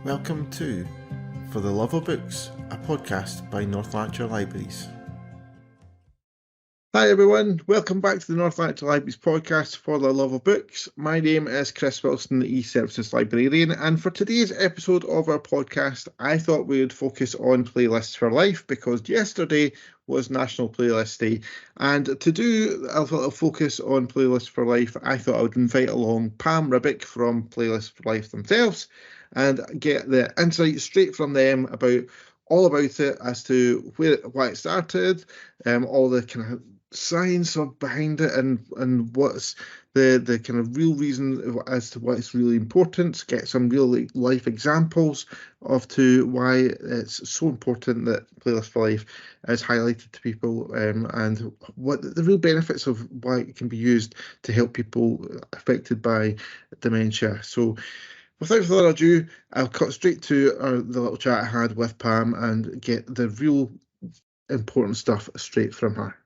Welcome to For the Love of Books, a podcast by North Lanarkshire Libraries. Hi everyone, welcome back to the North Lanarkshire Libraries podcast For the Love of Books. My name is Chris Wilson, the eServices Librarian, and for today's episode of our podcast, I thought we would focus on playlists for life because yesterday was National Playlist Day, and to do a little focus on playlists for life, I thought I would invite along Pam Ribbick from Playlists for Life themselves and get the insight straight from them about all about it as to why it started, all the kind of science behind it, and what's the kind of real reason as to why it's really important. Get some real life examples of to why it's so important that Playlist for Life is highlighted to people, and what the real benefits of why it can be used to help people affected by dementia. So without further ado, I'll cut straight to the little chat I had with Pam and get the real important stuff straight from her.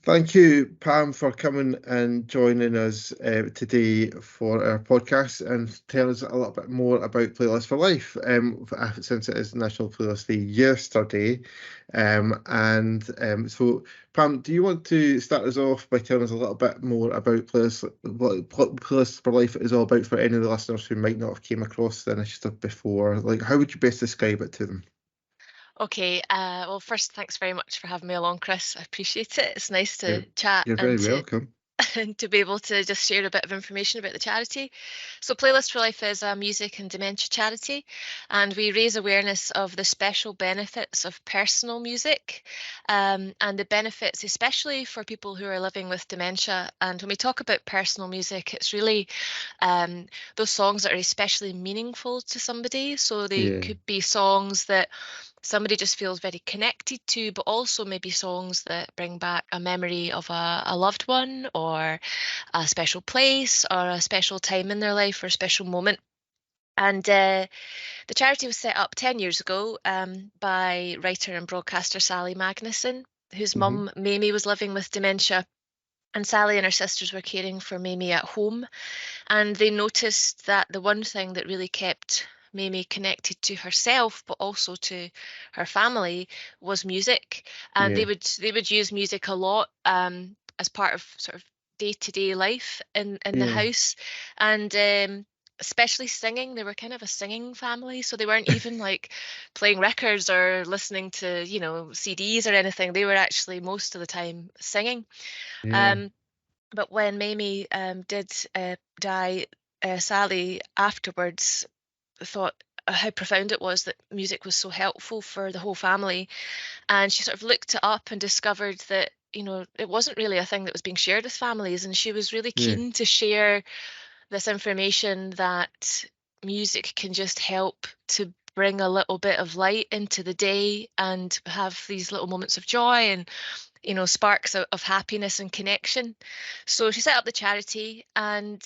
Thank you, Pam, for coming and joining us today for our podcast and tell us a little bit more about Playlist for Life, since it is National Playlist Day yesterday. So, Pam, do you want to start us off by telling us a little bit more about what Playlist for Life is all about for any of the listeners who might not have came across the initiative before? Like, how would you best describe it to them? Okay, well, first, thanks very much for having me along, Chris. I appreciate it. It's nice to chat You're very welcome. and to be able to just share a bit of information about the charity. So Playlist for Life is a music and dementia charity, and we raise awareness of the special benefits of personal music, and the benefits especially for people who are living with dementia. And when we talk about personal music, it's really those songs that are especially meaningful to somebody. So they could be songs that somebody just feels very connected to, but also maybe songs that bring back a memory of a loved one or a special place or a special time in their life or a special moment. And the charity was set up 10 years ago by writer and broadcaster Sally Magnuson, whose mum, Mamie, was living with dementia. And Sally and her sisters were caring for Mamie at home. And they noticed that the one thing that really kept Mamie connected to herself, but also to her family, was music. And they would use music a lot as part of sort of day-to-day life in the house. And especially singing. They were kind of a singing family, so they weren't even like playing records or listening to, CDs or anything. They were actually most of the time singing. But when Mamie did die, Sally afterwards thought how profound it was that music was so helpful for the whole family. And she sort of looked it up and discovered that, it wasn't really a thing that was being shared with families. And she was really keen to share this information that music can just help to bring a little bit of light into the day and have these little moments of joy and sparks of happiness and connection. So she set up the charity, and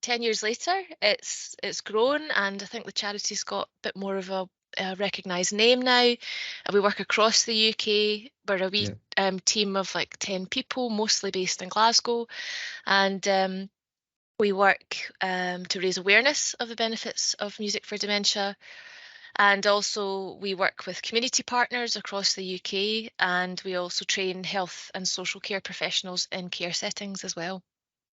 10 years later it's grown, and I think the charity's got a bit more of a recognised name now. We work across the UK. We're a wee team of like 10 people, mostly based in Glasgow, and we work to raise awareness of the benefits of music for dementia. And also we work with community partners across the UK, and we also train health and social care professionals in care settings as well.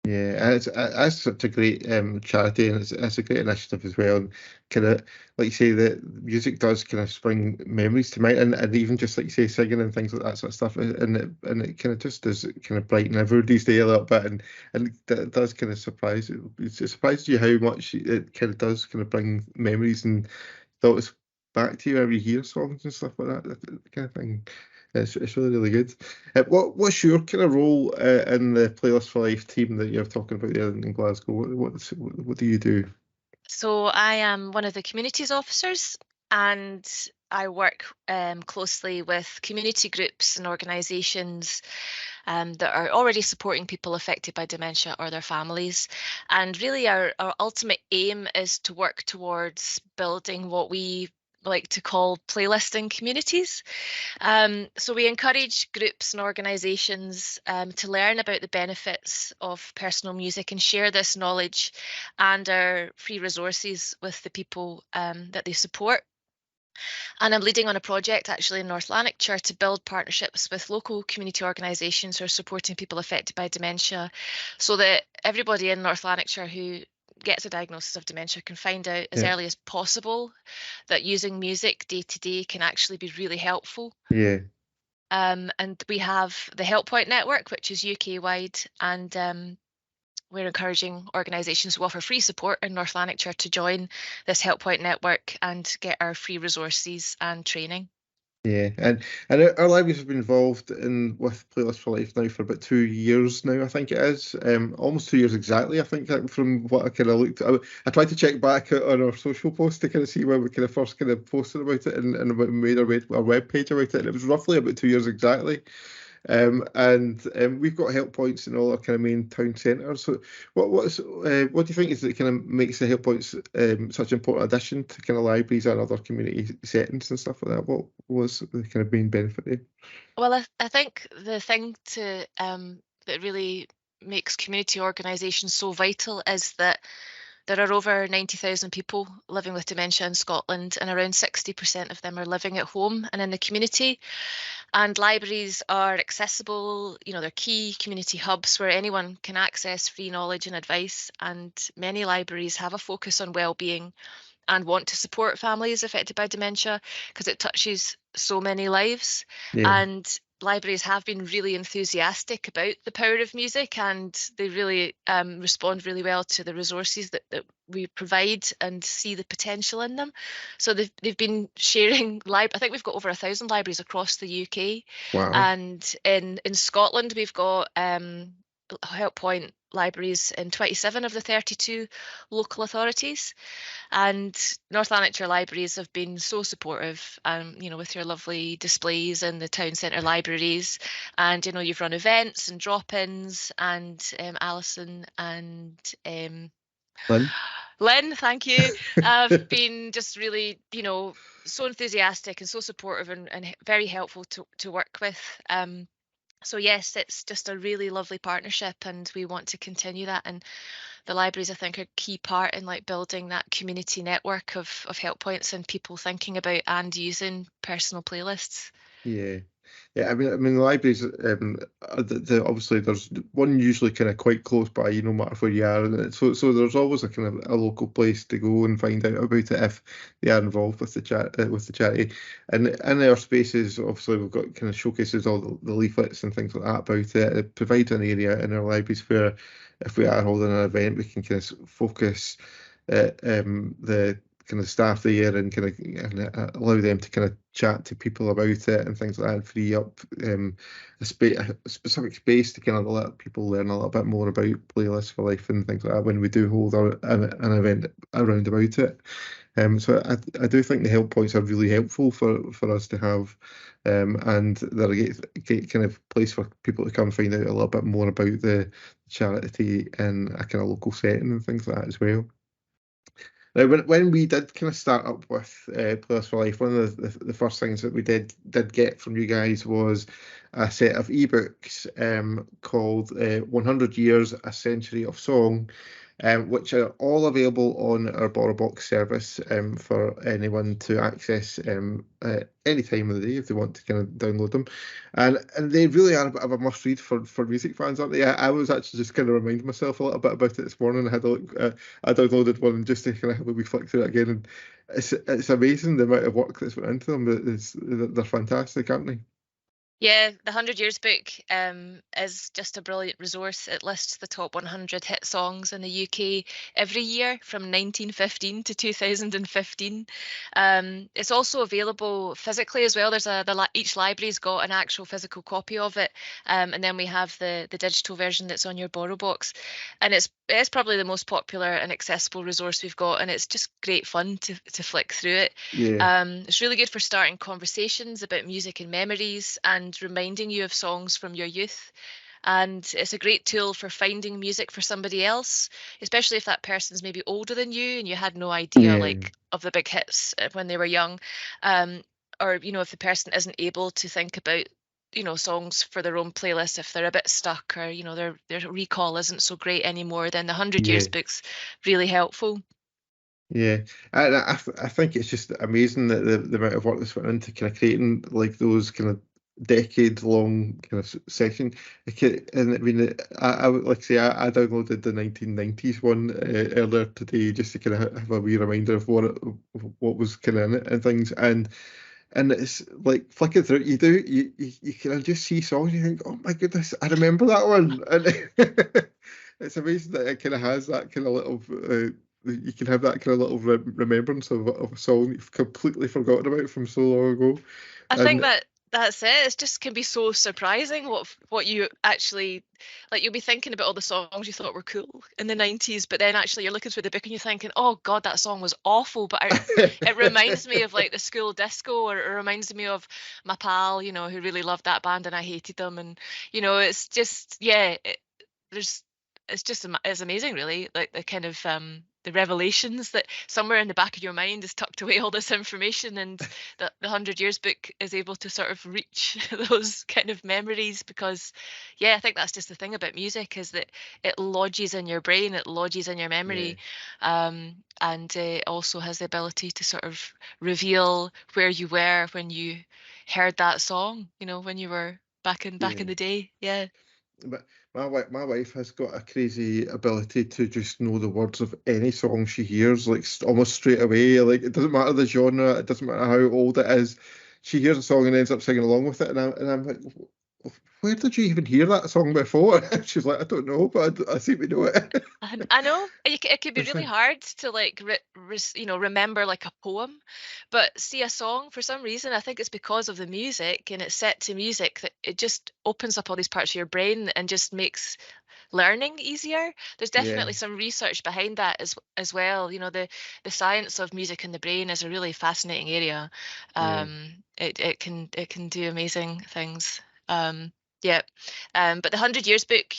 Yeah, it's such a great charity, and it's a great initiative as well. And kind of like you say, the music does kind of spring memories to mind, and even just like you say, singing and things like that sort of stuff, and it kind of just does kind of brighten everybody's day a little bit, and it does kind of surprise you. It surprises you how much it kind of does kind of bring memories and thoughts back to you every hear songs and stuff like that kind of thing. It's really, really good. What's your kind of role in the Playlist for Life team that you're talking about there in Glasgow? What do you do? So I am one of the communities officers, and I work closely with community groups and organisations that are already supporting people affected by dementia or their families. And really our ultimate aim is to work towards building what we like to call playlisting communities. So we encourage groups and organisations to learn about the benefits of personal music and share this knowledge and our free resources with the people that they support. And I'm leading on a project actually in North Lanarkshire to build partnerships with local community organisations who are supporting people affected by dementia, so that everybody in North Lanarkshire who gets a diagnosis of dementia can find out as early as possible that using music day to day can actually be really helpful. Yeah. And we have the Help Point network, which is UK wide, and we're encouraging organisations who offer free support in North Lanarkshire to join this Help Point network and get our free resources and training. Yeah, and our libraries have been involved with Playlists for Life now for about 2 years now, I think it is. Almost 2 years exactly, I think, from what I kind of looked at. I tried to check back on our social posts to kind of see when we kind of first kind of posted about it and made our web page about it, and it was roughly about 2 years exactly. And we've got help points in all our kind of main town centres. So what do you think is that kind of makes the help points such an important addition to kind of libraries and other community settings and stuff like that? What was the kind of main benefit there? Well, I think the thing to that really makes community organisations so vital is that there are over 90,000 people living with dementia in Scotland, and around 60% of them are living at home and in the community. And libraries are accessible, they're key community hubs where anyone can access free knowledge and advice. And many libraries have a focus on well-being and want to support families affected by dementia because it touches so many lives. Yeah. And libraries have been really enthusiastic about the power of music, and they really respond really well to the resources that we provide and see the potential in them. So they've been sharing I think we've got over 1,000 libraries across the UK. Wow. And in Scotland we've got Help Point libraries in 27 of the 32 local authorities. And North Lanarkshire libraries have been so supportive, with your lovely displays in the town centre libraries. And, you've run events and drop-ins, and Alison and Lynn, thank you, have been just really, so enthusiastic and so supportive and very helpful to work with. So yes, it's just a really lovely partnership, and we want to continue that. And the libraries, I think, are a key part in like building that community network of help points and people thinking about and using personal playlists. Yeah. Yeah, I mean, the libraries. Obviously, there's one usually kind of quite close by, no matter where you are, and so there's always a kind of a local place to go and find out about it if they are involved with the charity. And in our spaces, obviously, we've got kind of showcases all the leaflets and things like that about it. It provides an area in our libraries where, if we are holding an event, we can kind of focus the kind of staff there and kind of allow them to kind of chat to people about it and things like that, and free up a specific space to kind of let people learn a little bit more about Playlists for Life and things like that when we do hold an event around about it. So I do think the help points are really helpful for us to have, and they're a great kind of place for people to come find out a little bit more about the charity in a kind of local setting and things like that as well. Now, when we did kind of start up with Playlists for Life, one of the first things that we did get from you guys was a set of ebooks called 100 Years, A Century of Song, which are all available on our BorrowBox service for anyone to access any time of the day if they want to kind of download them. And they really are a bit of a must read for music fans, aren't they? I was actually just kind of reminding myself a little bit about it this morning. I had a look, I downloaded one just to kind of have a wee flick through it again, and it's amazing the amount of work that's went into them. They're fantastic, aren't they? Yeah, the 100 Years book is just a brilliant resource. It lists the top 100 hit songs in the UK every year from 1915 to 2015. It's also available physically as well. There's each library's got an actual physical copy of it, and then we have the digital version that's on your BorrowBox. And it's probably the most popular and accessible resource we've got, and it's just great fun to flick through it. Yeah. It's really good for starting conversations about music and memories and reminding you of songs from your youth. and it's a great tool for finding music for somebody else, especially if that person's maybe older than you and you had no idea Yeah. like of the big hits when they were young. um, or if the person isn't able to think about songs for their own playlist, if they're a bit stuck, or their recall isn't so great anymore, then the 100 Yeah. years book's really helpful. Yeah, I think it's just amazing that the amount of work that's went into kind of creating like those kind of decade-long kind of section. And I mean, I would like to say I downloaded the 1990s one earlier today just to kind of have a wee reminder of what was kind of in it and things. And it's like flicking through it, you can just see songs and you think, oh my goodness, I remember that one. And it's amazing that it kind of has that kind of little you can have that kind of little remembrance of a song you've completely forgotten about from so long ago. I think And that's it. It just can be so surprising what you actually like. You'll be thinking about all the songs you thought were cool in the 90s, but then actually you're looking through the book and you're thinking, oh God, that song was awful. But it reminds me of like the school disco, or it reminds me of my pal, who really loved that band and I hated them. And it's just there's it's amazing, really, like the kind of the revelations that somewhere in the back of your mind is tucked away all this information, and that the 100 Years book is able to sort of reach those kind of memories. Because I think that's just the thing about music, is that it lodges in your brain, it lodges in your yeah, memory, and it also has the ability to sort of reveal where you were when you heard that song, when you were back in yeah. the day. Yeah. But my wife has got a crazy ability to just know the words of any song she hears, like almost straight away. Like it doesn't matter the genre, it doesn't matter how old it is. She hears a song and ends up singing along with it, and I'm like, where did you even hear that song before? She's like, I don't know, but I seem to know it. I know it could be It's really like, hard to like remember like a poem, but see a song, for some reason I think it's because of the music, and it's set to music, that it just opens up all these parts of your brain and just makes learning easier. There's yeah, definitely some research behind that as well. The science of music in the brain is a really fascinating area. yeah, It can do amazing things. Yeah. But the 100 Years book,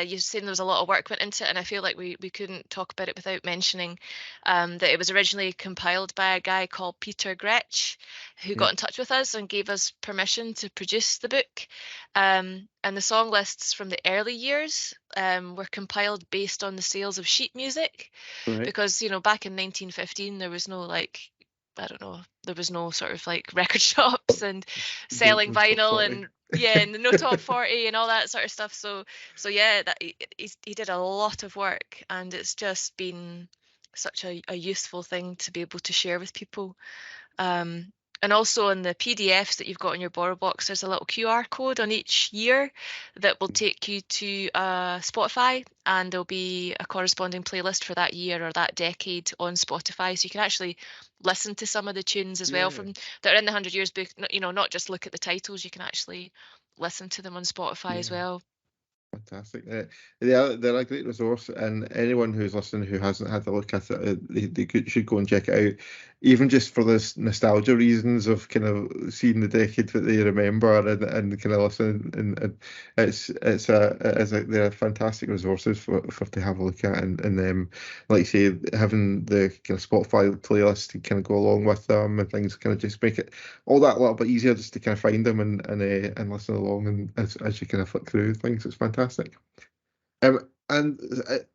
you've seen there was a lot of work went into it, and I feel like we couldn't talk about it without mentioning that it was originally compiled by a guy called Peter Gretsch, who yeah, got in touch with us and gave us permission to produce the book. And the song lists from the early years were compiled based on the sales of sheet music, right. because back in 1915 there was no, like, I don't know, there was no sort of like record shops and selling No top vinyl, 40. and and no top 40 and all that sort of stuff. So yeah, that he did a lot of work, and it's just been such a useful thing to be able to share with people. Um, and also in the PDFs that you've got in your borrow box, there's a little QR code on each year that will take you to Spotify, and there'll be a corresponding playlist for that year or that decade on Spotify. So you can actually listen to some of the tunes as well Yeah, from that are in the 100 Years book. Not just look at the titles. You can actually listen to them on Spotify as yeah. well. Fantastic. They're a great resource, and anyone who's listening who hasn't had a look at it, should go and check it out, even just for this nostalgia reasons of kind of seeing the decade that they remember and kind of listen. And they're fantastic resources for to have a look at, and like you say, having the kind of Spotify playlist to kind of go along with them and things kind of just make it all that a little bit easier just to kind of find them and listen along, and as you kind of flick through things, it's fantastic. And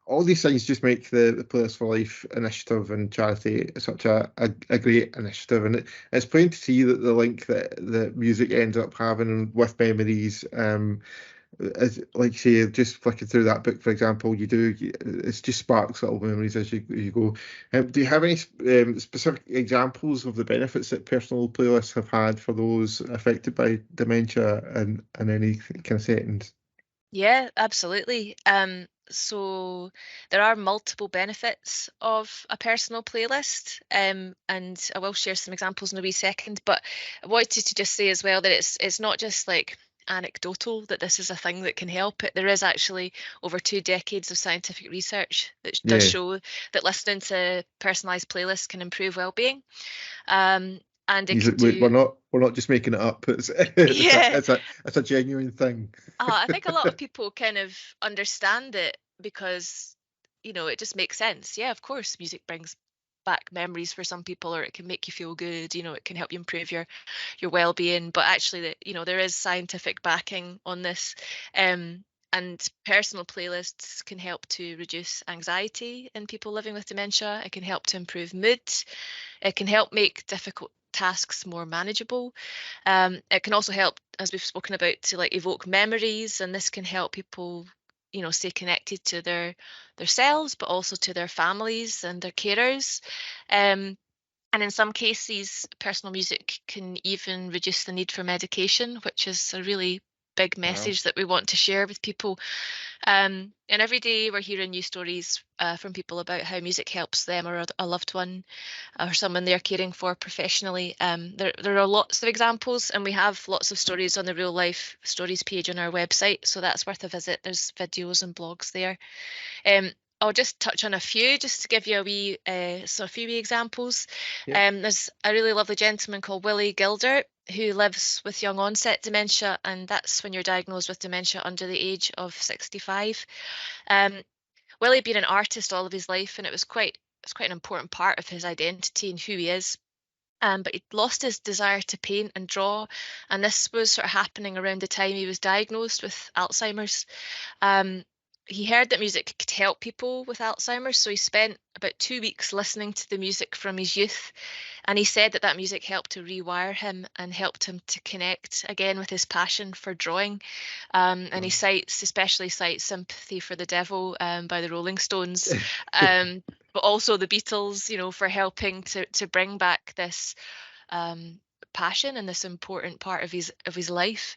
all these things just make the Players for Life initiative and charity such a great initiative, and it's plain to see that the link that the music ends up having with memories. As like you say, just flicking through that book, for example, it's just sparks little memories as you go. Do you have any specific examples of the benefits that personal playlists have had for those affected by dementia and any kind of settings? Yeah, absolutely. So there are multiple benefits of a personal playlist, and I will share some examples in a wee second. But I wanted to just say as well that it's not just like anecdotal that this is a thing that can help it. There is actually over 2 decades of scientific research that does Yeah, show that listening to personalized playlists can improve well-being. Um, And it can do... We're not just making it up. It's a genuine thing. I think a lot of people kind of understand it because, it just makes sense. Yeah, of course, music brings back memories for some people, or it can make you feel good. It can help you improve your well-being. But actually, there is scientific backing on this. And personal playlists can help to reduce anxiety in people living with dementia. It can help to improve mood. It can help make difficult tasks more manageable. It can also help, as we've spoken about, to evoke memories, and this can help people, stay connected to their selves, but also to their families and their carers. And in some cases, personal music can even reduce the need for medication, which is a really big message that we want to share with people. And every day we're hearing new stories from people about how music helps them or a loved one or someone they're caring for professionally. There are lots of examples, and we have lots of stories on the Real Life Stories page on our website, so that's worth a visit. There's videos and blogs there. I'll just touch on a few just to give you a few wee examples. There's a really lovely gentleman called Willie Gilder who lives with young onset dementia, and that's when you're diagnosed with dementia under the age of 65. Willie being an artist all of his life, and it's quite an important part of his identity and who he is. But he lost his desire to paint and draw, and this was sort of happening around the time he was diagnosed with Alzheimer's. He heard that music could help people with Alzheimer's, so he spent about 2 weeks listening to the music from his youth, and he said that music helped to rewire him and helped him to connect again with his passion for drawing. And he especially cites Sympathy for the Devil by the Rolling Stones, but also the Beatles, for helping to bring back this passion and this important part of his life.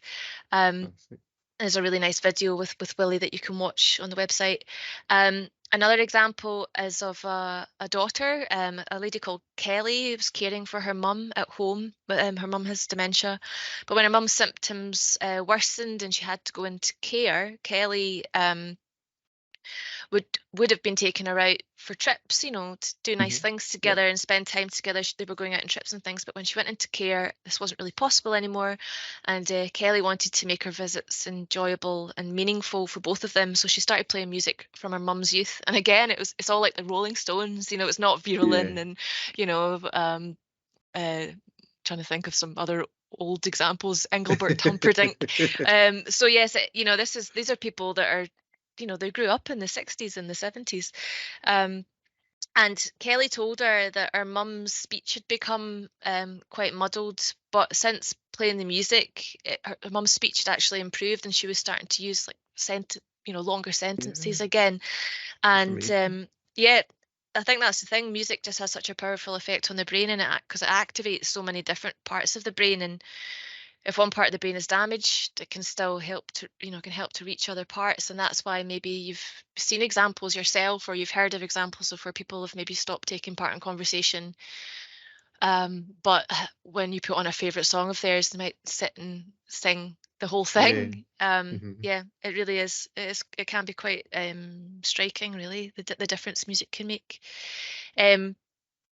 There's a really nice video with Willie that you can watch on the website. Another example is of a daughter, a lady called Kelly, who was caring for her mum at home. Her mum has dementia, but when her mum's symptoms worsened and she had to go into care, Kelly would have been taking her out for trips, to do nice things together and spend time together. They were going out on trips and things, but when she went into care, this wasn't really possible anymore. And Kelly wanted to make her visits enjoyable and meaningful for both of them, so she started playing music from her mum's youth. And again, it's all like the Rolling Stones, it's not Vera Lynn and trying to think of some other old examples, Engelbert Humperdinck. So yes, these are people that are, they grew up in the 60s and the 70s. And Kelly told her that her mum's speech had become quite muddled, but since playing the music, her mum's speech had actually improved, and she was starting to use longer sentences again. And I think that's the thing. Music just has such a powerful effect on the brain, and because it activates so many different parts of the brain. And if one part of the brain is damaged, it can still help to reach other parts. And that's why maybe you've seen examples yourself, or you've heard of examples of where people have maybe stopped taking part in conversation. But when you put on a favourite song of theirs, they might sit and sing the whole thing. It really is. It can be quite striking, really, the difference music can make.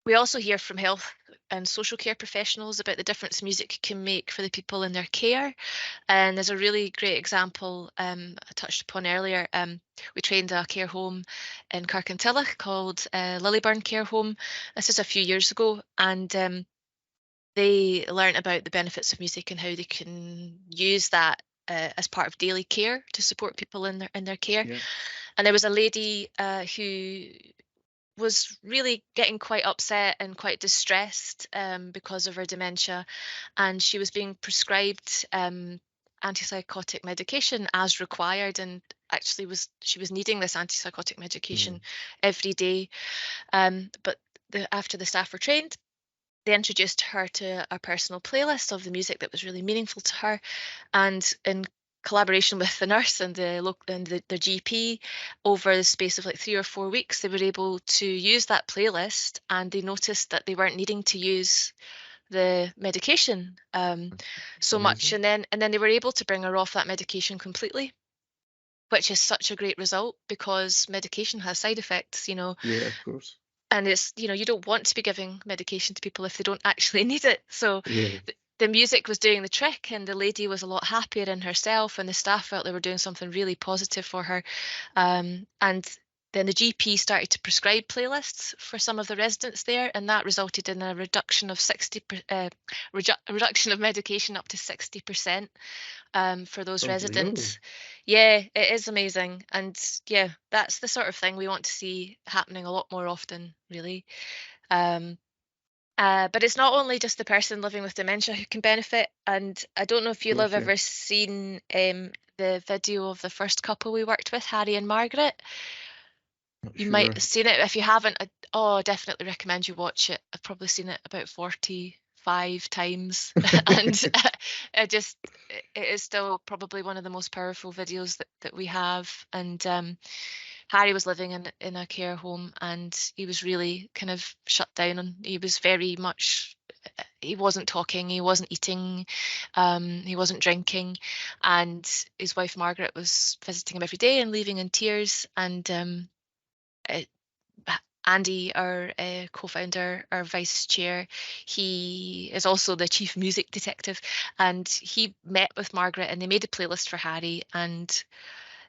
We also hear from health and social care professionals about the difference music can make for the people in their care. And there's a really great example I touched upon earlier. We trained a care home in Kirkintilloch called Lilyburn Care Home. This is a few years ago, and they learned about the benefits of music and how they can use that as part of daily care to support people in their care. And there was a lady who was really getting quite upset and quite distressed because of her dementia, and she was being prescribed antipsychotic medication as required, and actually she was needing this antipsychotic medication every day. But after the staff were trained, they introduced her to a personal playlist of the music that was really meaningful to her, and in collaboration with the nurse and the GP, over the space of 3 or 4 weeks, they were able to use that playlist, and they noticed that they weren't needing to use the medication so much, and then they were able to bring her off that medication completely, which is such a great result, because medication has side effects. Yeah, of course. and it's, you don't want to be giving medication to people if they don't actually need it. So Yeah. the music was doing the trick, and the lady was a lot happier in herself, and the staff felt they were doing something really positive for her. And then the GP started to prescribe playlists for some of the residents there, and that resulted in a reduction of reduction of medication up to 60%, for those Unbelievable. residents. Yeah, it is amazing, and yeah, that's the sort of thing we want to see happening a lot more often, really. Um, but it's not only just the person living with dementia who can benefit. And I don't know if Of you'll have course, yeah. ever seen the video of the first couple we worked with, Harry and Margaret. Not You might sure. have seen it. If you haven't, I definitely recommend you watch it. I've probably seen it about 45 times. And it is still probably one of the most powerful videos that we have. And Harry was living in a care home, and he was really kind of shut down, and he was very much, he wasn't talking, he wasn't eating, he wasn't drinking, and his wife Margaret was visiting him every day and leaving in tears. And uh, Andy, our co-founder, our vice chair, he is also the chief music detective, and he met with Margaret and they made a playlist for Harry. And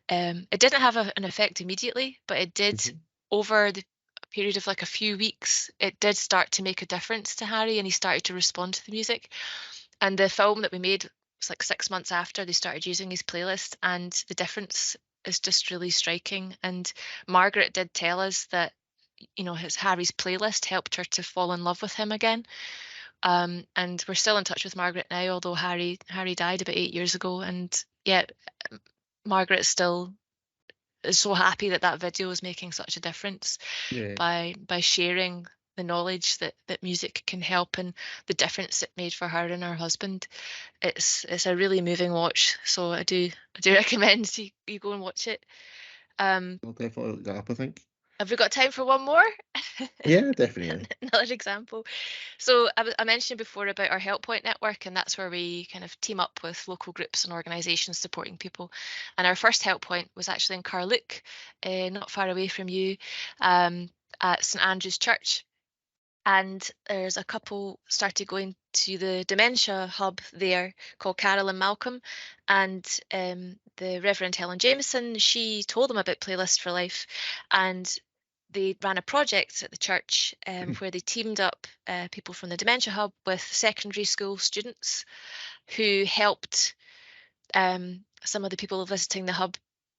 it didn't have an effect immediately, but it did over the period of like a few weeks. It did start to make a difference to Harry, and he started to respond to the music. And the film that we made was like 6 months after they started using his playlist, and the difference is just really striking. And Margaret did tell us that, Harry's playlist helped her to fall in love with him again. And we're still in touch with Margaret now, although Harry died about 8 years ago. And yet Margaret still is so happy that video is making such a difference Yeah. by sharing the knowledge that music can help, and the difference it made for her and her husband. It's a really moving watch, so I do recommend you go and watch it. I'll definitely look that up, I think. Have we got time for one more? Yeah, definitely. Another example. So I mentioned before about our Help Point network, and that's where we kind of team up with local groups and organisations supporting people. And our first Help Point was actually in Carluke, not far away from you, at St Andrew's Church. And there's a couple started going to the dementia hub there called Carol and Malcolm, and the Reverend Helen Jameson, she told them about Playlist for Life, and they ran a project at the church where they teamed up people from the dementia hub with secondary school students who helped some of the people visiting the hub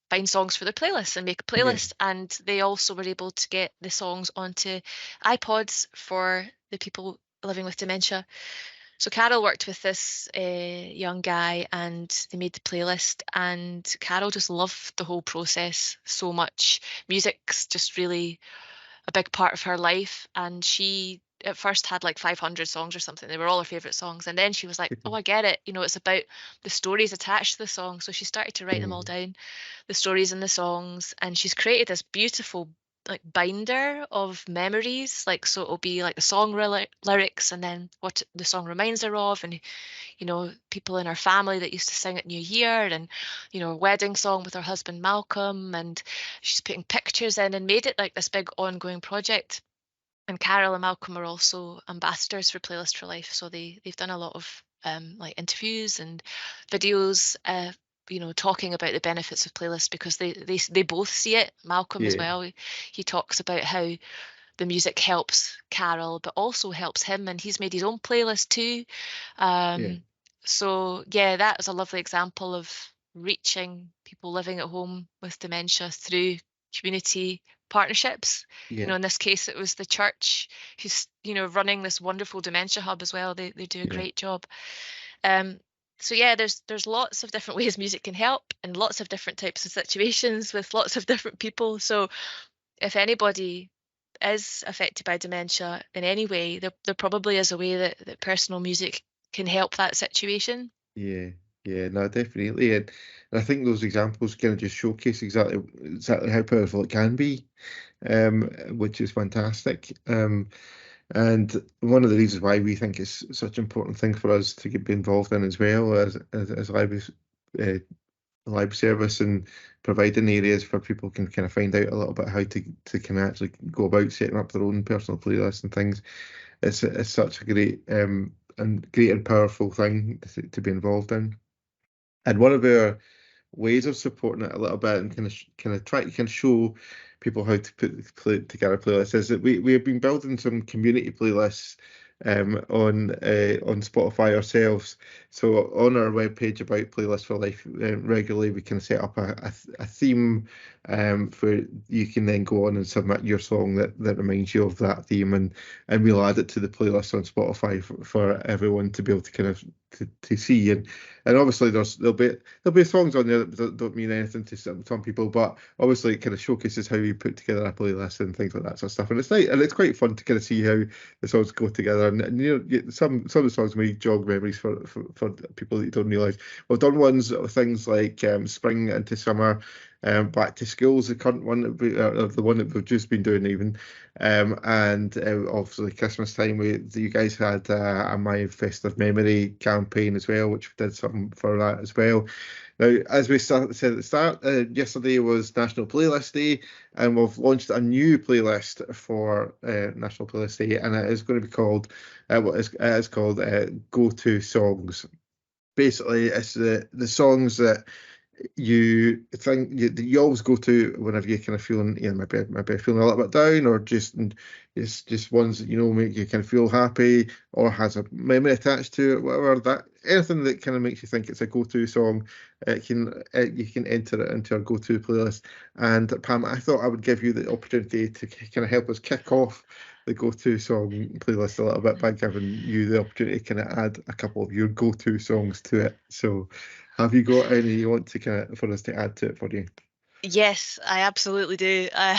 find songs for their playlists and make a playlist. And they also were able to get the songs onto iPods for the people living with dementia. So Carol worked with this young guy, and they made the playlist, and Carol just loved the whole process so much. Music's just really a big part of her life, and she at first had like 500 songs or something. They were all her favorite songs, and then she was like, oh, I get it, it's about the stories attached to the song. So she started to write them all down, the stories in the songs, and she's created this beautiful like binder of memories. Like, so it'll be like the song lyrics, and then what the song reminds her of, and people in her family that used to sing at New Year, and a wedding song with her husband Malcolm. And she's putting pictures in and made it like this big ongoing project. And Carol and Malcolm are also ambassadors for Playlist for Life, so they've done a lot of like interviews and videos talking about the benefits of playlists, because they both see it. Malcolm as well, he talks about how the music helps Carol but also helps him, and he's made his own playlist too. So yeah, that was a lovely example of reaching people living at home with dementia through community partnerships. In this case it was the church who's running this wonderful dementia hub as well. They do a great job. So yeah, there's lots of different ways music can help, and lots of different types of situations with lots of different people. So if anybody is affected by dementia in any way, there probably is a way that personal music can help that situation. Yeah, no, definitely, and I think those examples kind of just showcase exactly how powerful it can be, which is fantastic. And one of the reasons why we think it's such an important thing for us to be involved in as well as libraries library service and providing areas for people can kind of find out a little bit how to kind of actually go about setting up their own personal playlists and things. It's such a great and powerful thing to be involved in. And one of our ways of supporting it a little bit and kind of try to kind of show people how to put together playlists is that we have been building some community playlists on Spotify ourselves. So on our webpage about Playlist for Life, regularly we can set up a theme for you can then go on and submit your song that reminds you of that theme, and we'll add it to the playlist on Spotify for everyone to be able to kind of to see. And obviously there'll be songs on there that don't mean anything to some people, but obviously it kind of showcases how you put together a playlist and things like that sort of stuff. And it's nice, and it's quite fun to kind of see how the songs go together. And you know, some of the songs may jog memories for people that you don't realise. We've done ones things like Spring into Summer, Back to School's the current one the one that we've just been doing even, and obviously Christmas time you guys had a My Festive Memory campaign as well, which we did something for that as well. Now, as we said at the start, yesterday was National Playlist Day, and we've launched a new playlist for National Playlist Day, and it is going to be called it is called Go To Songs. Basically, it's the songs that you think that you always go to whenever you're kind of feeling, you know, maybe feeling a little bit down, or it's just ones that you know make you kind of feel happy or has a memory attached to it, whatever that, anything that kind of makes you think it's a go-to song, you can enter it into our go-to playlist. And Pam, I thought I would give you the opportunity to kind of help us kick off the go-to song playlist a little bit by giving you the opportunity to kind of add a couple of your go-to songs to it. So have you got any you want to kind of for us to add to it for you? Yes, I absolutely do. I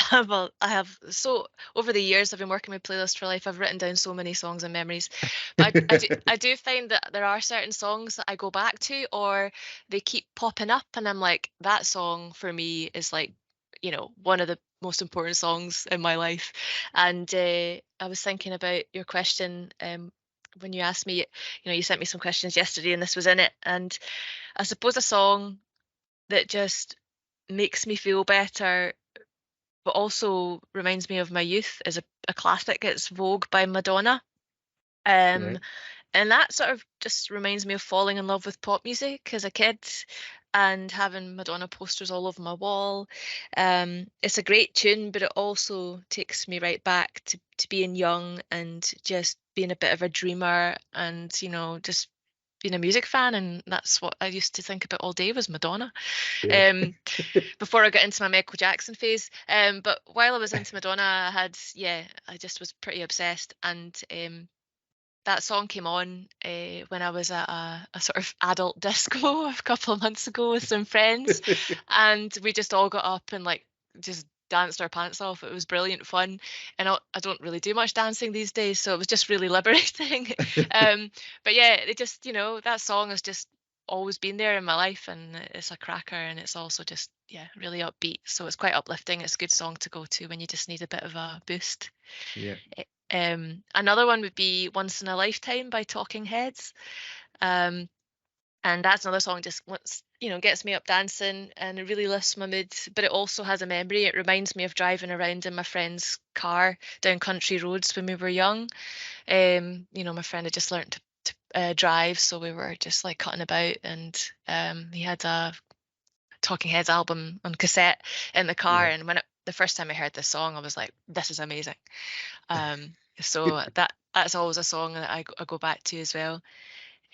have so over the years I've been working with Playlist for Life. I've written down so many songs and memories, but I do find that there are certain songs that I go back to, or they keep popping up, and I'm like, that song for me is like, you know, one of the most important songs in my life. And I was thinking about your question when you asked me. You know, you sent me some questions yesterday, and this was in it. And I suppose a song that just makes me feel better, but also reminds me of my youth is a classic. It's Vogue by Madonna. Um, Right. and that sort of just reminds me of falling in love with pop music as a kid and having Madonna posters all over my wall. It's a great tune, but it also takes me right back to being young and just being a bit of a dreamer and, you know, just being a music fan. And that's what I used to think about all day was Madonna. Yeah. Um, before I got into my Michael Jackson phase. But while I was into Madonna, I just was pretty obsessed. And that song came on when I was at a sort of adult disco a couple of months ago with some friends, and we just all got up and like just danced our pants off. It was brilliant fun, and I don't really do much dancing these days, so it was just really liberating. But yeah, it just, you know, that song has just always been there in my life, and it's a cracker, and it's also just, yeah, really upbeat, so it's quite uplifting. It's a good song to go to when you just need a bit of a boost. Yeah. Another one would be Once in a Lifetime by Talking Heads. And that's another song just once, you know, gets me up dancing and it really lifts my mood, but it also has a memory. It reminds me of driving around in my friend's car down country roads when we were young. You know, my friend had just learned to drive, so we were just like cutting about, and he had a Talking Heads album on cassette in the car, Yeah. and the first time I heard this song, I was like, this is amazing. So that's always a song that I go back to as well.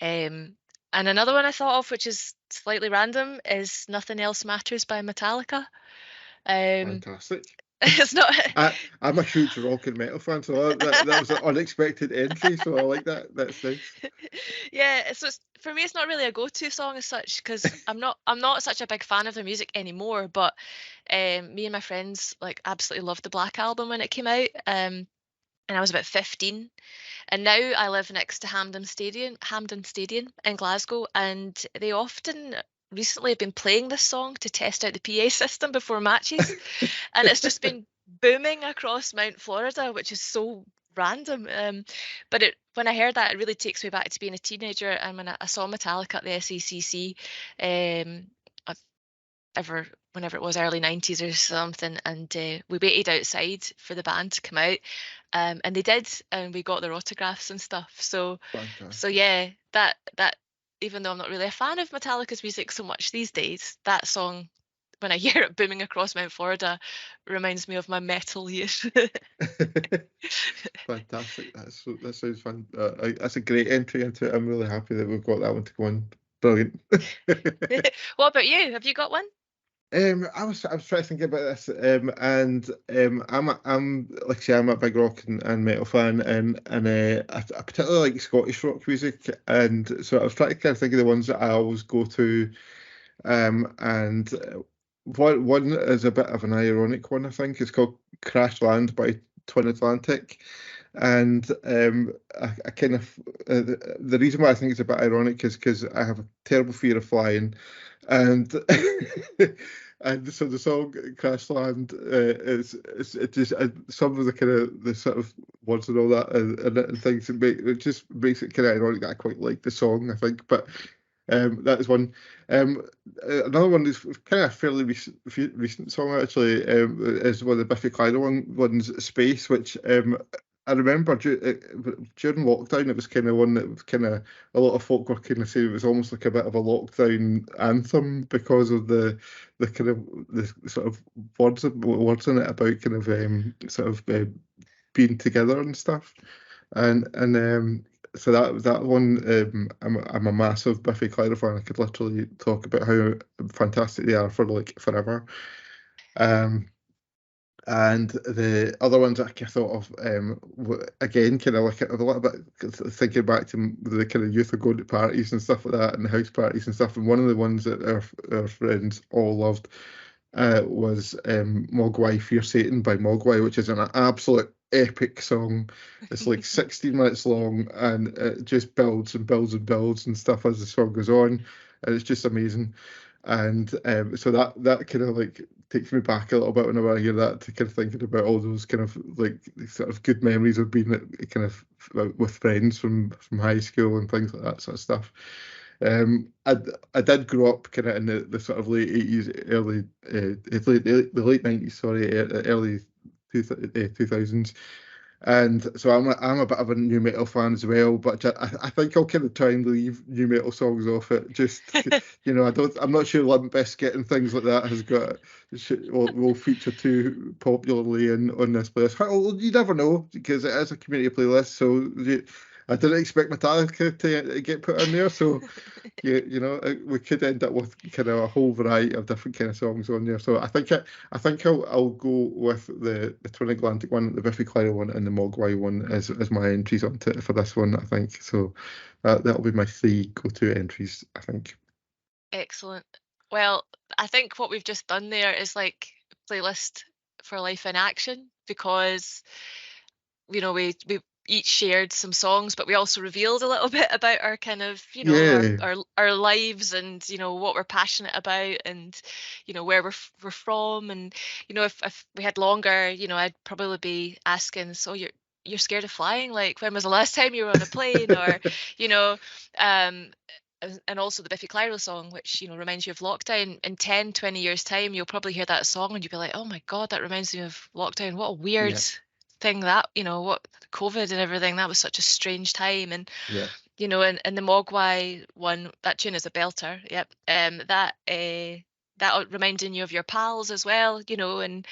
And another one I thought of, which is slightly random, is Nothing Else Matters by Metallica. Um, Fantastic. it's not. I'm a huge rock and metal fan, so that was an unexpected entry. So I like that. That's nice. Yeah, so for me, it's not really a go-to song as such because I'm not such a big fan of their music anymore. But me and my friends like absolutely loved the Black Album when it came out. And I was about 15. And now I live next to Hampden Stadium in Glasgow, and they often recently have been playing this song to test out the PA system before matches, and it's just been booming across Mount Florida, which is so random. But when I heard that, it really takes me back to being a teenager, and when I saw Metallica at the SECC, um, whenever it was, early 90s or something, and we waited outside for the band to come out, and they did, and we got their autographs and stuff. So Fantastic. yeah, that even though I'm not really a fan of Metallica's music so much these days, that song, when I hear it booming across Mount Florida, reminds me of my metal years. Fantastic. That sounds fun. That's a great entry into it. I'm really happy that we've got that one to go on. Brilliant. What about you? Have you got one? I was trying to think about this, and I'm like I say, I'm a big rock and metal fan, and I particularly like Scottish rock music, and so I was trying to kind of think of the ones that I always go to, and one is a bit of an ironic one. I think it's called "Crash Land" by Twin Atlantic, and I kind of the reason why I think it's a bit ironic is because I have a terrible fear of flying, and and so the song "Crash Land" is it just some of the kind of the sort of words and all that and things it just makes it kind of ironic that I quite like the song, I think, but. That is one. Another one is kind of a fairly recent song actually. Is one of the Biffy Clyro ones, "Space," which I remember during lockdown. It was kind of one that was kind of a lot of folk were kind of saying it was almost like a bit of a lockdown anthem because of the kind of the sort of words in it about kind of sort of being together and stuff, and so that one, I'm a massive Biffy Clyro fan. I could literally talk about how fantastic they are for like forever. Um, and the other ones I thought of, again, kind of like a little bit thinking back to the kind of youth of going to parties and stuff like that, and the house parties and stuff. And one of the ones that our friends all loved was Mogwai Fear Satan by Mogwai, which is an absolute epic song. It's like 16 minutes long, and it just builds and builds and builds and stuff as the song goes on, and it's just amazing. And so that kind of like takes me back a little bit whenever I hear that, to kind of thinking about all those kind of like sort of good memories of being kind of with friends from high school and things like that sort of stuff. I did grow up kind of in the sort of late 80s, the late 90s, sorry, early 2000s. And so I'm a bit of a new metal fan as well, but I think I'll kind of try and leave new metal songs off it. Just I'm not sure Limp Bizkit and things like that has got will feature too popularly on this playlist. Well, you never know, because it is a community playlist, so I didn't expect Metallica to get put in there, so we could end up with kind of a whole variety of different kind of songs on there. So I think I'll go with the Twin Atlantic one, the Biffy Clyro one, and the Mogwai one as my entries onto it for this one. I think so. That'll be my 3 go-to entries, I think. Excellent. Well, I think what we've just done there is like playlist for life in action, because we each shared some songs, but we also revealed a little bit about our kind of our lives, and what we're passionate about, and where we're from. And if we had longer, I'd probably be asking, so you're scared of flying, like when was the last time you were on a plane? Or and also the Biffy Clyro song, which reminds you of lockdown. In 10-20 years time, you'll probably hear that song and you'll be like, oh my god, that reminds me of lockdown. What a weird thing that, what COVID and everything, that was such a strange time. And and the Mogwai one, that tune is a belter. That reminding you of your pals as well, and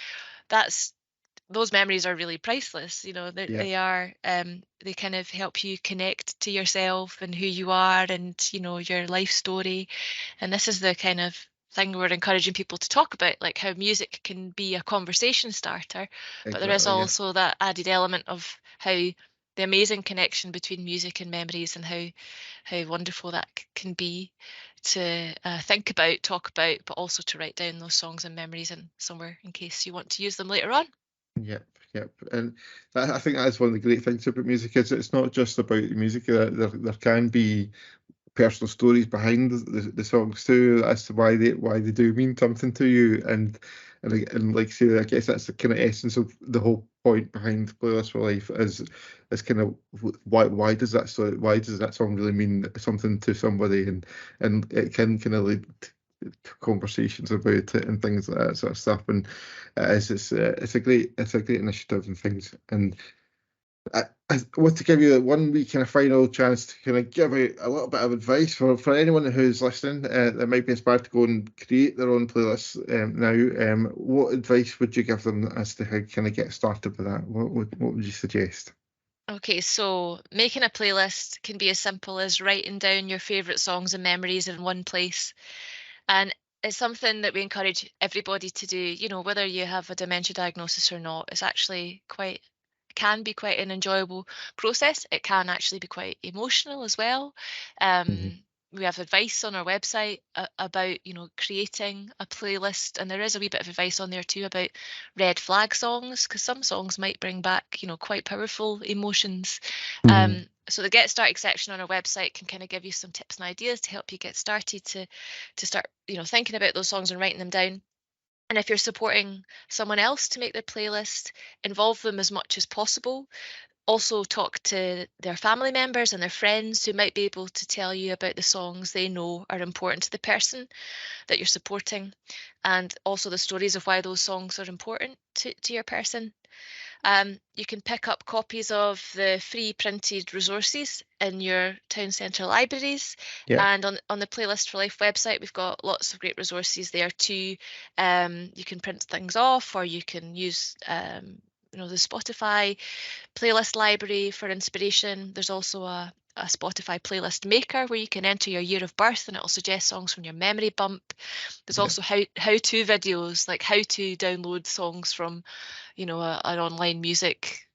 those memories are really priceless. They are, they kind of help you connect to yourself and who you are, and your life story. And this is the kind of thing we're encouraging people to talk about, like how music can be a conversation starter. But there is also that added element of how the amazing connection between music and memories, and how wonderful that can be to think about, talk about, but also to write down those songs and memories in somewhere in case you want to use them later on. Yep. And I think that's one of the great things about music, is it's not just about the music. There can be personal stories behind the songs too, as to why they do mean something to you. And like I say, I guess that's the kind of essence of the whole point behind Playlist for Life, is kind of why does that song really mean something to somebody, and it can kind of lead conversations about it and things like that sort of stuff. And it's a great initiative and things. And I want to give you one wee kind of final chance to kind of give out a little bit of advice for anyone who's listening that might be inspired to go and create their own playlists now. What advice would you give them as to how kind of get started with that? What would you suggest? Okay, so making a playlist can be as simple as writing down your favorite songs and memories in one place. And it's something that we encourage everybody to do, whether you have a dementia diagnosis or not. It's actually can be quite an enjoyable process. It can actually be quite emotional as well. We have advice on our website about, creating a playlist, and there is a wee bit of advice on there too about red flag songs, because some songs might bring back, quite powerful emotions. So the Get Started section on our website can kind of give you some tips and ideas to help you get started to start, thinking about those songs and writing them down. And if you're supporting someone else to make their playlist, involve them as much as possible. Also talk to their family members and their friends who might be able to tell you about the songs they know are important to the person that you're supporting, and also the stories of why those songs are important to your person. You can pick up copies of the free printed resources in your town centre libraries. And on the Playlist for Life website, we've got lots of great resources there too. You can print things off, or you can use the Spotify playlist library for inspiration. There's also a Spotify playlist maker where you can enter your year of birth and it'll suggest songs from your memory bump. There's also how-to videos, like how to download songs from, an online music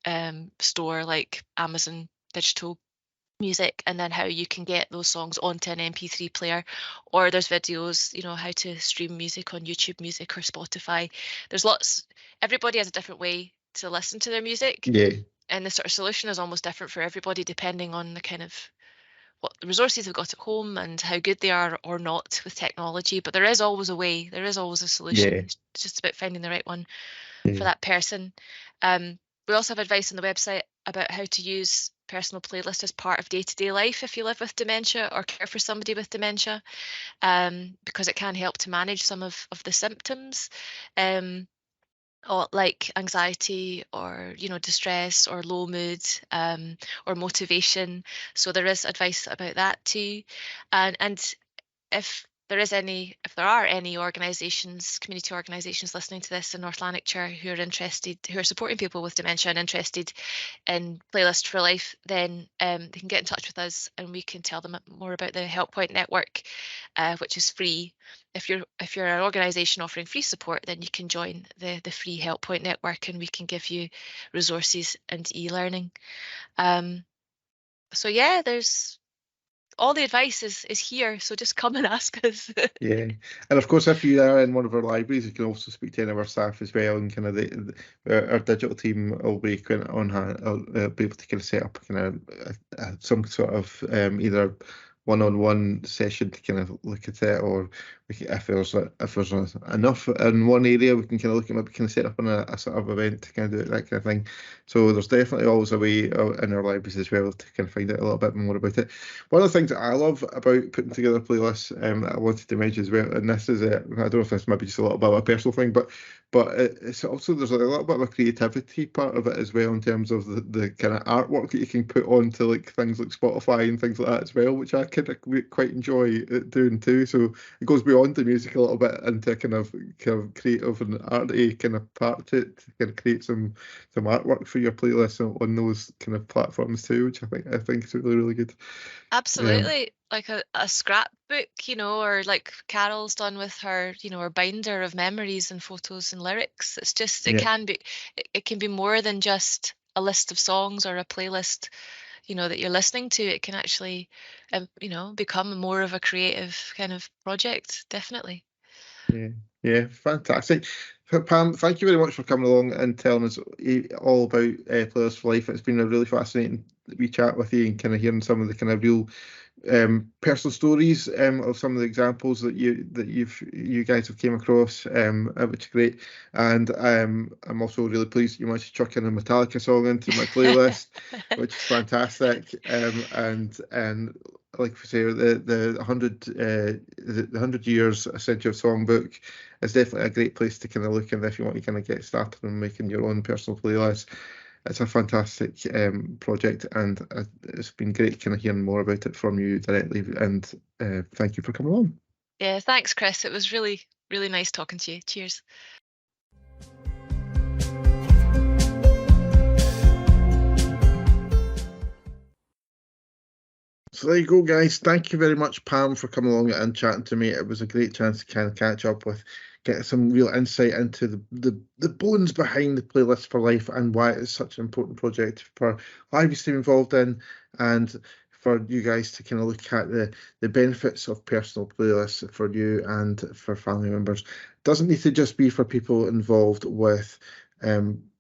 store like Amazon Digital Music, and then how you can get those songs onto an MP3 player. Or there's videos, how to stream music on YouTube Music or Spotify. There's everybody has a different way to listen to their music. And the sort of solution is almost different for everybody, depending on the kind of what the resources they've got at home and how good they are or not with technology. But there is always a way, there is always a solution. It's just about finding the right one for that person. We also have advice on the website about how to use personal playlists as part of day-to-day life if you live with dementia or care for somebody with dementia, because it can help to manage some of the symptoms. Or like anxiety or distress or low mood, or motivation. So there is advice about that too. And if there are any organisations, community organisations listening to this in North Lanarkshire who are supporting people with dementia and interested in Playlist for Life, then they can get in touch with us and we can tell them more about the Help Point network, which is free. If you're an organisation offering free support, then you can join the free Help Point network and we can give you resources and e-learning. So yeah, there's all the advice is here, so just come and ask us. And of course, if you are in one of our libraries, you can also speak to any of our staff as well, and kind of our digital team will be kind of on hand. I'll be able to kind of set up kind of some sort of either one-on-one session to kind of look at it, or if there's enough in one area, we can kind of look at maybe kind of set up on a sort of event to kind of do it, that kind of thing. So there's definitely always a way in our libraries as well to kind of find out a little bit more about it. One of the things that I love about putting together playlists that I wanted to mention as well, and this is I don't know if this might be just a little bit of a personal thing, but it's also, there's a little bit of a creativity part of it as well, in terms of the kind of artwork that you can put onto like things like Spotify and things like that as well, which I kind of quite enjoy doing too. So it goes beyond the music a little bit into kind of creative and arty kind of part to it, to kind of create some artwork for your playlist on those kind of platforms too, which I think is really, really good. Absolutely. Like a scrapbook, or like Carol's done with her, her binder of memories and photos and lyrics. It's just, it can be more than just a list of songs or a playlist, that you're listening to. It can actually, become more of a creative kind of project, definitely. Fantastic. Pam, thank you very much for coming along and telling us all about Playlist for Life. It's been a really fascinating wee chat with you, and kind of hearing some of the kind of real personal stories of some of the examples that you guys have came across, which is great. And I'm also really pleased you managed to chuck in a Metallica song into my playlist, which is fantastic. And like we say, the 100 years, a century of songbook is definitely a great place to kind of look in if you want to kind of get started on making your own personal playlist. It's a fantastic project, and it's been great kind of hearing more about it from you directly. And thank you for coming on. Yeah, thanks, Chris. It was really, really nice talking to you. Cheers. So there you go, guys. Thank you very much, Pam, for coming along and chatting to me. It was a great chance to kind of catch up with, get some real insight into the bones behind the Playlist for Life and why it's such an important project for libraries to be involved in, and for you guys to kind of look at the benefits of personal playlists for you and for family members. It doesn't need to just be for people involved with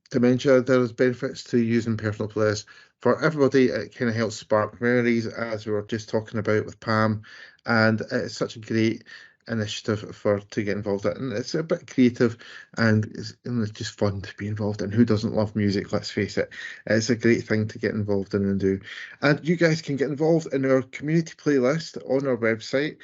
dementia. There's benefits to using personal playlists. For everybody, it kind of helps spark memories, as we were just talking about with Pam, and it's such a great initiative to get involved in. And it's a bit creative, and it's just fun to be involved in. Who doesn't love music? Let's face it. It's a great thing to get involved in and do. And you guys can get involved in our community playlist on our website.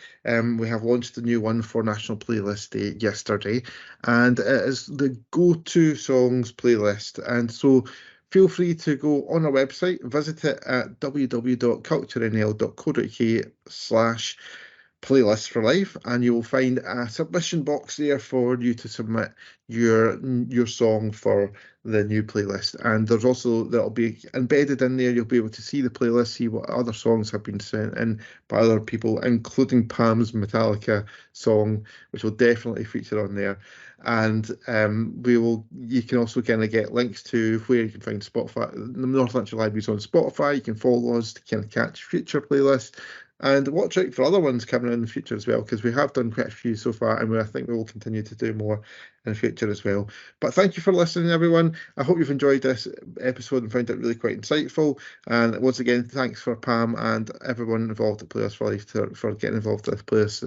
We have launched a new one for National Playlist Day yesterday, and it is the go-to songs playlist. And so feel free to go on our website, visit it at www.culturenl.co.uk/playlist for life, and you will find a submission box there for you to submit your song for the new playlist. And there's also, that'll be embedded in there, you'll be able to see the playlist, see what other songs have been sent in by other people, including Pam's Metallica song, which will definitely feature on there. And you can also kind of get links to where you can find Spotify. The North Lanarkshire Library is on Spotify. You can follow us to kind of catch future playlists. And watch out for other ones coming in the future as well, because we have done quite a few so far, and I think we will continue to do more in the future as well. But thank you for listening, everyone. I hope you've enjoyed this episode and found it really quite insightful. And once again, thanks for Pam and everyone involved at Players for Life for getting involved with this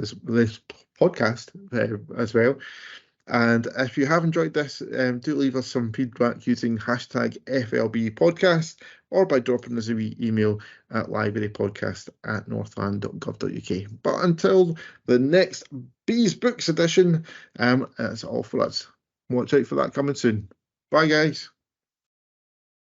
podcast as well. And if you have enjoyed this, do leave us some feedback using hashtag FLB podcast, or by dropping us a wee email at librarypodcast@northland.gov.uk. But until the next Bees Books edition, that's all for us. Watch out for that coming soon. Bye, guys.